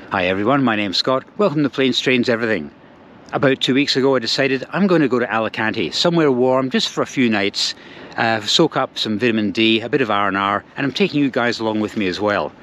Hi everyone, my name's Scott. Welcome to Planes, Trains, Everything. About 2 weeks ago I decided I'm going to go to Alicante, somewhere warm, just for a few nights, soak up some vitamin D, a bit of R&R, and I'm taking you guys along with me as well.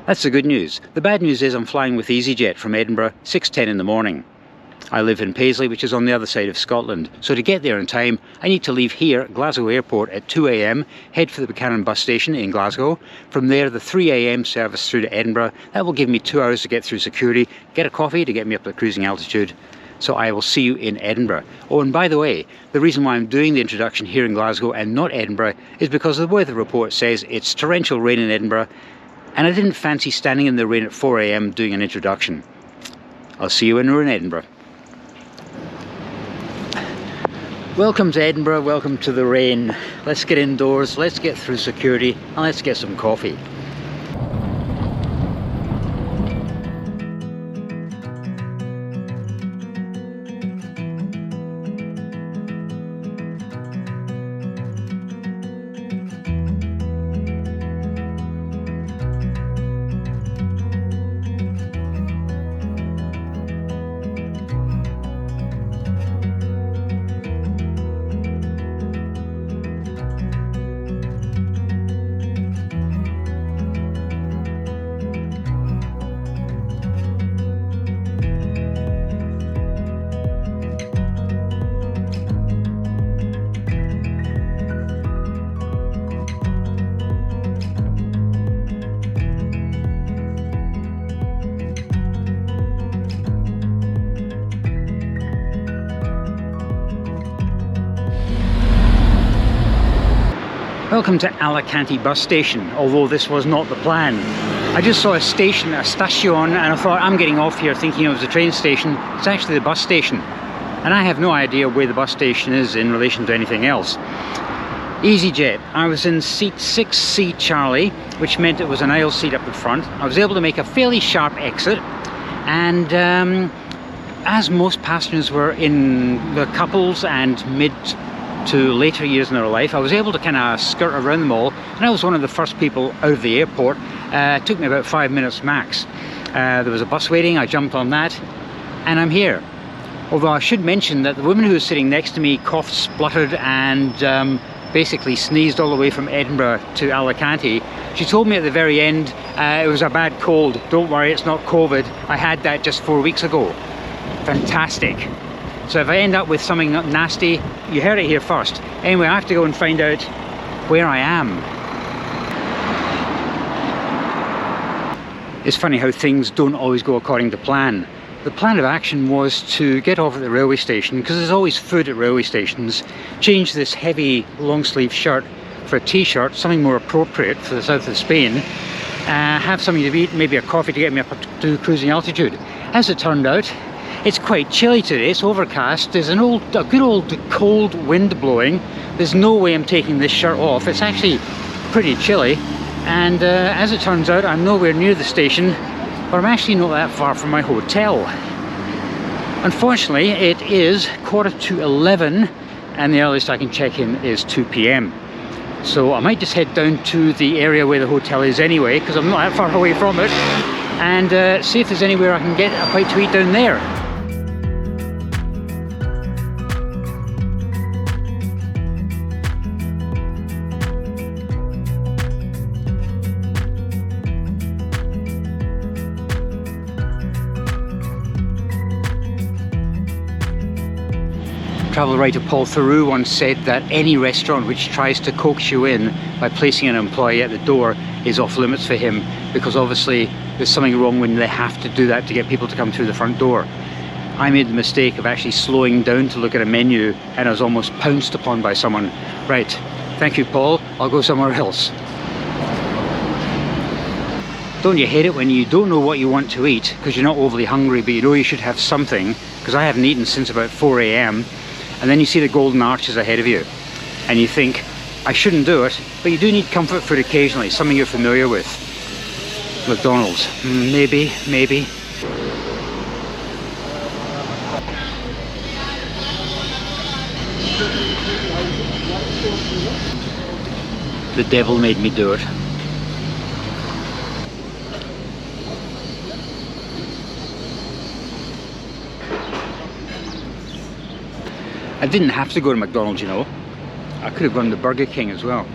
That's the good news. The bad news is I'm flying with EasyJet from Edinburgh, 6:10 in the morning. I live in Paisley, which is on the other side of Scotland, so to get there in time I need to leave here at Glasgow Airport at 2 AM, head for the Buchanan bus station in Glasgow. From there the 3 AM service through to Edinburgh. That will give me 2 hours to get through security, get a coffee to get me up to cruising altitude. So I will see you in Edinburgh. Oh, and by the way, the reason why I'm doing the introduction here in Glasgow and not Edinburgh is because the weather report says it's torrential rain in Edinburgh, and I didn't fancy standing in the rain at 4 AM doing an introduction. I'll see you when we're in Edinburgh. Welcome to Edinburgh, welcome to the rain. Let's get indoors, let's get through security, and let's get some coffee. Welcome to Alicante bus station, although this was not the plan. I just saw a station, a station, and I thought I'm getting off here thinking it was a train station. It's actually the bus station. And I have no idea where the bus station is in relation to anything else. EasyJet. I was in seat 6C Charlie, which meant it was an aisle seat up in front. I was able to make a fairly sharp exit, and as most passengers were in the couples and mid to later years in their life, I was able to kind of skirt around them all, and I was one of the first people out of the airport. It took me about 5 minutes max. There was a bus waiting, I jumped on that, and I'm here. Although I should mention that the woman who was sitting next to me coughed, spluttered, and basically sneezed all the way from Edinburgh to Alicante. She told me at the very end it was a bad cold. Don't worry, it's not COVID. I had that just 4 weeks ago. Fantastic. So if I end up with something nasty, you heard it here first. Anyway, I have to go and find out where I am. It's funny how things don't always go according to plan. The plan of action was to get off at the railway station, because there's always food at railway stations, change this heavy long sleeve shirt for a t-shirt, something more appropriate for the south of Spain, have something to eat, maybe a coffee to get me up to cruising altitude. As it turned out, it's quite chilly today, it's overcast, there's a good old cold wind blowing. There's no way I'm taking this shirt off, it's actually pretty chilly. And as it turns out, I'm nowhere near the station, but I'm actually not that far from my hotel. Unfortunately, it is 11:15, and the earliest I can check in is 2 PM. So I might just head down to the area where the hotel is anyway, because I'm not that far away from it, and see if there's anywhere I can get a bite to eat down there. Travel writer Paul Theroux once said that any restaurant which tries to coax you in by placing an employee at the door is off limits for him, because obviously there's something wrong when they have to do that to get people to come through the front door. I made the mistake of actually slowing down to look at a menu, and I was almost pounced upon by someone. Right, thank you Paul, I'll go somewhere else. Don't you hate it when you don't know what you want to eat because you're not overly hungry, but you know you should have something? Because I haven't eaten since about 4 AM. And then you see the golden arches ahead of you, and you think, I shouldn't do it, but you do need comfort food occasionally, something you're familiar with. McDonald's, maybe. The devil made me do it. I didn't have to go to McDonald's, you know. I could have gone to Burger King as well.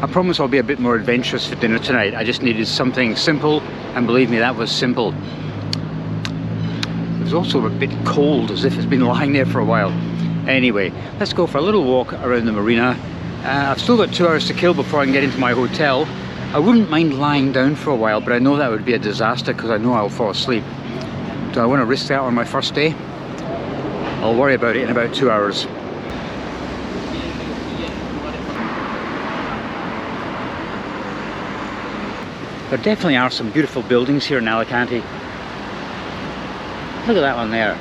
I promise I'll be a bit more adventurous for dinner tonight. I just needed something simple, and believe me, that was simple. It was also a bit cold, as if it's been lying there for a while. Anyway, let's go for a little walk around the marina. I've still got 2 hours to kill before I can get into my hotel. I wouldn't mind lying down for a while, but I know that would be a disaster because I know I'll fall asleep. Do I want to risk that on my first day? I'll worry about it in about 2 hours. There definitely are some beautiful buildings here in Alicante. Look at that one there.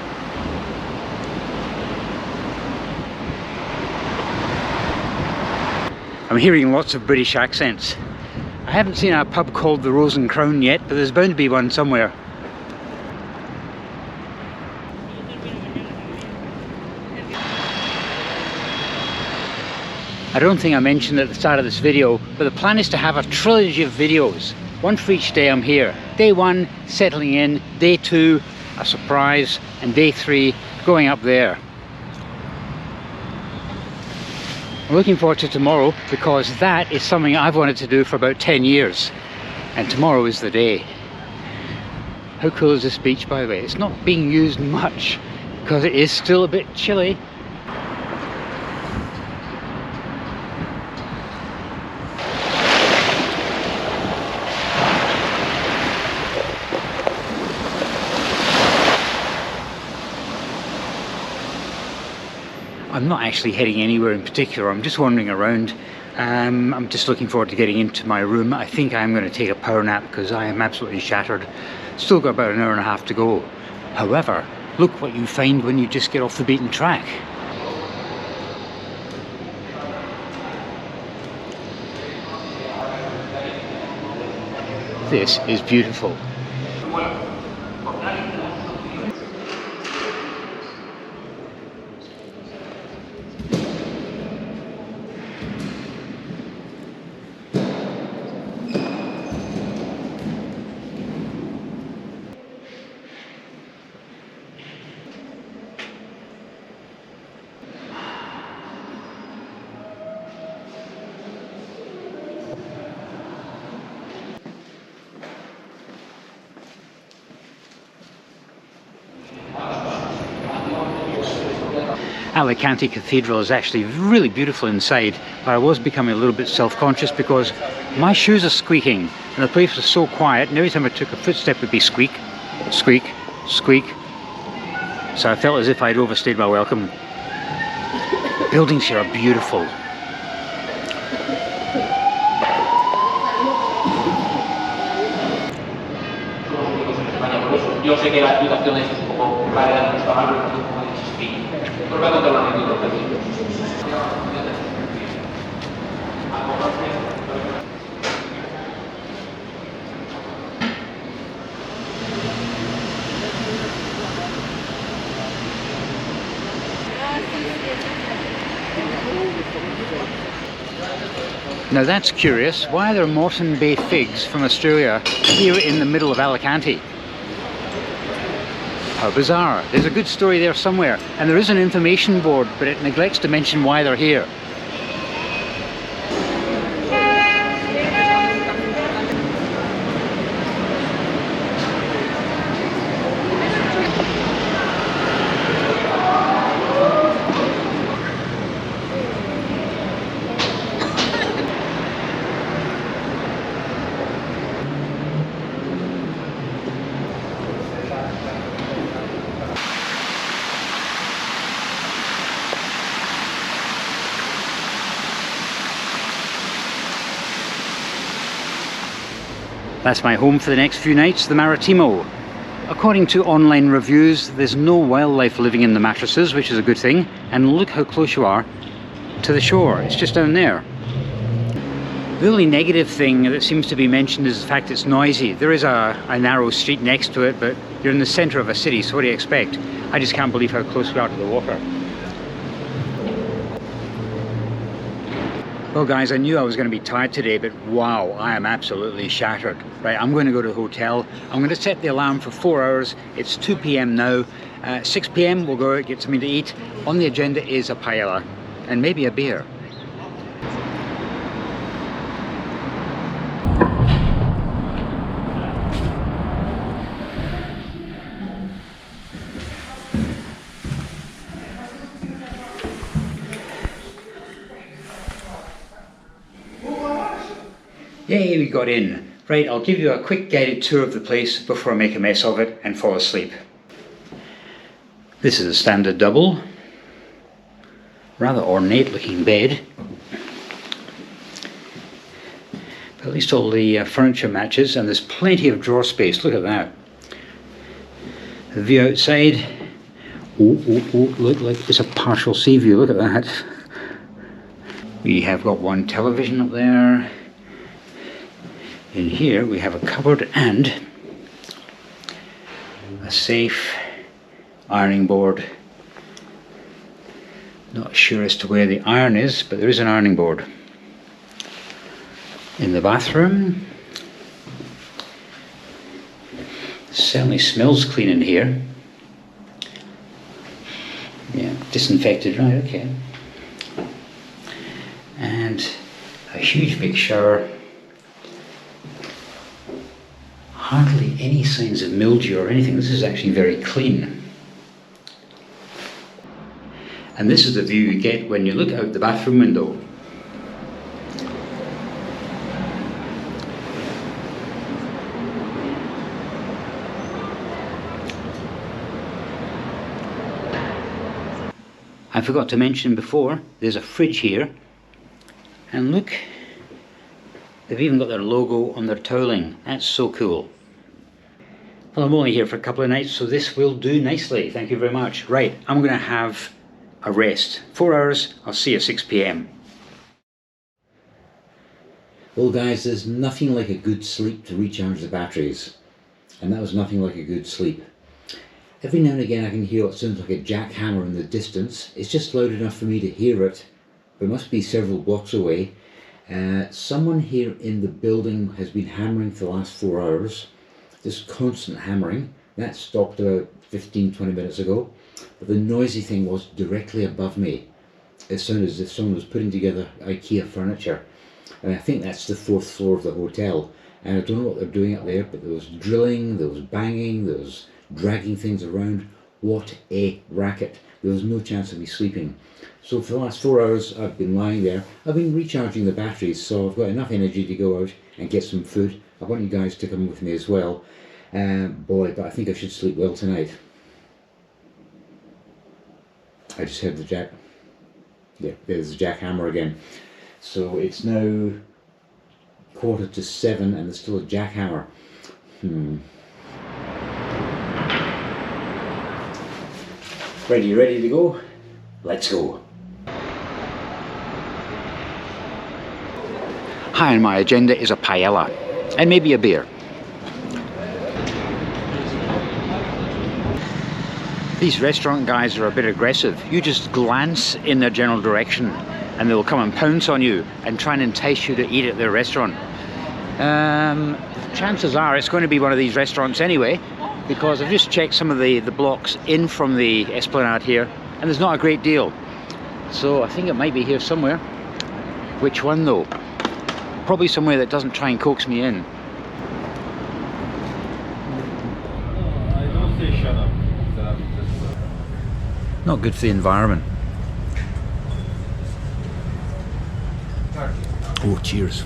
I'm hearing lots of British accents. I haven't seen a pub called the Rose and Crown yet, but there's bound to be one somewhere. I don't think I mentioned at the start of this video, but the plan is to have a trilogy of videos. One for each day I'm here. Day 1, settling in. Day 2, a surprise. And day 3, going up there. I'm looking forward to tomorrow because that is something I've wanted to do for about 10 years. And tomorrow is the day. How cool is this beach, by the way? It's not being used much because it is still a bit chilly. I'm not actually heading anywhere in particular, I'm just wandering around. I'm just looking forward to getting into my room. I think I'm going to take a power nap because I am absolutely shattered. Still got about an hour and a half to go. However, look what you find when you just get off the beaten track. This is beautiful. Alicante Cathedral is actually really beautiful inside, but I was becoming a little bit self-conscious because my shoes are squeaking and the place was so quiet, and every time I took a footstep it would be squeak, squeak, squeak. So I felt as if I'd overstayed my welcome. Buildings here are beautiful. Yo sé que la explicación es un poco clara, no estaba hablando un poco de insistir. Pero voy a contar una anécdota también. Now that's curious. Why are there Moreton Bay figs from Australia here in the middle of Alicante? How bizarre. There's a good story there somewhere, and there is an information board, but it neglects to mention why they're here. That's my home for the next few nights, the Maritimo. According to online reviews, there's no wildlife living in the mattresses, which is a good thing. And look how close you are to the shore. It's just down there. The only negative thing that seems to be mentioned is the fact it's noisy. There is a narrow street next to it, but you're in the center of a city, so what do you expect? I just can't believe how close we are to the water. Well guys, I knew I was going to be tired today, but wow, I am absolutely shattered. Right, I'm going to go to the hotel. I'm going to set the alarm for 4 hours. It's 2 p.m. now. 6 p.m. we'll go out, get something to eat. On the agenda is a paella and maybe a beer. Yay, we got in. Right, I'll give you a quick guided tour of the place before I make a mess of it and fall asleep. This is a standard double. Rather ornate looking bed. But at least all the furniture matches, and there's plenty of drawer space. Look at that. The view outside. Look like it's a partial sea view. Look at that. We have got one television up there. In here we have a cupboard and a safe, ironing board. Not sure as to where the iron is, but there is an ironing board. In the bathroom, certainly smells clean in here. Yeah, disinfected, right, okay. And a huge big shower. Hardly any signs of mildew or anything. This is actually very clean. And this is the view you get when you look out the bathroom window. I forgot to mention before, there's a fridge here. And look, they've even got their logo on their toweling. That's so cool. Well, I'm only here for a couple of nights, so this will do nicely. Thank you very much. Right, I'm going to have a rest. 4 hours, I'll see you at 6 p.m. Well guys, there's nothing like a good sleep to recharge the batteries. And that was nothing like a good sleep. Every now and again I can hear what sounds like a jackhammer in the distance. It's just loud enough for me to hear it, but it must be several blocks away. Someone here in the building has been hammering for the last 4 hours. Just constant hammering. That stopped about 15-20 minutes ago. But the noisy thing was directly above me. It sounded as if someone was putting together IKEA furniture. And I think that's the 4th floor of the hotel. And I don't know what they're doing up there, but there was drilling, there was banging, there was dragging things around. What a racket. There was no chance of me sleeping. So for the last 4 hours I've been lying there. I've been recharging the batteries, so I've got enough energy to go out and get some food. I want you guys to come with me as well. Boy, but I think I should sleep well tonight. I just heard the jack. Yeah, there's the jackhammer again. So it's now 7:15 and there's still a jackhammer. Ready to go? Let's go. High on my agenda is a paella and maybe a beer. These restaurant guys are a bit aggressive. You just glance in their general direction and they'll come and pounce on you and try and entice you to eat at their restaurant. Chances are it's going to be one of these restaurants anyway, because I've just checked some of the blocks in from the esplanade here and there's not a great deal. So I think it might be here somewhere. Which one though? Probably somewhere that doesn't try and coax me in. Not good for the environment. Oh, cheers.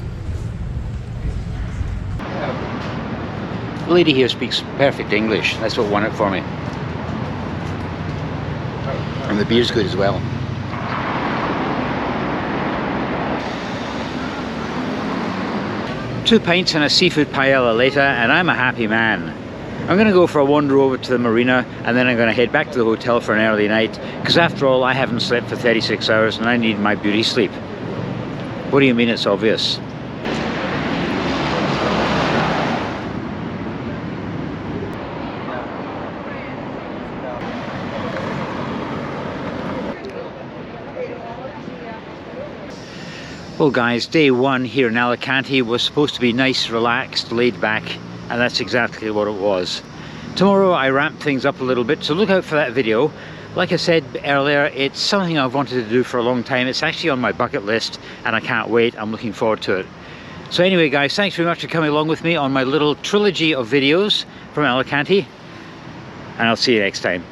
The lady here speaks perfect English. That's what won it for me. And the beer's good as well. Two pints and a seafood paella later, and I'm a happy man. I'm going to go for a wander over to the marina and then I'm going to head back to the hotel for an early night, because after all I haven't slept for 36 hours and I need my beauty sleep. What do you mean it's obvious? Well guys, day one here in Alicante was supposed to be nice, relaxed, laid back, and that's exactly what it was. Tomorrow I ramp things up a little bit, so look out for that video. Like I said earlier, it's something I've wanted to do for a long time. It's actually on my bucket list and I can't wait. I'm looking forward to it. So anyway guys, thanks very much for coming along with me on my little trilogy of videos from Alicante, and I'll see you next time.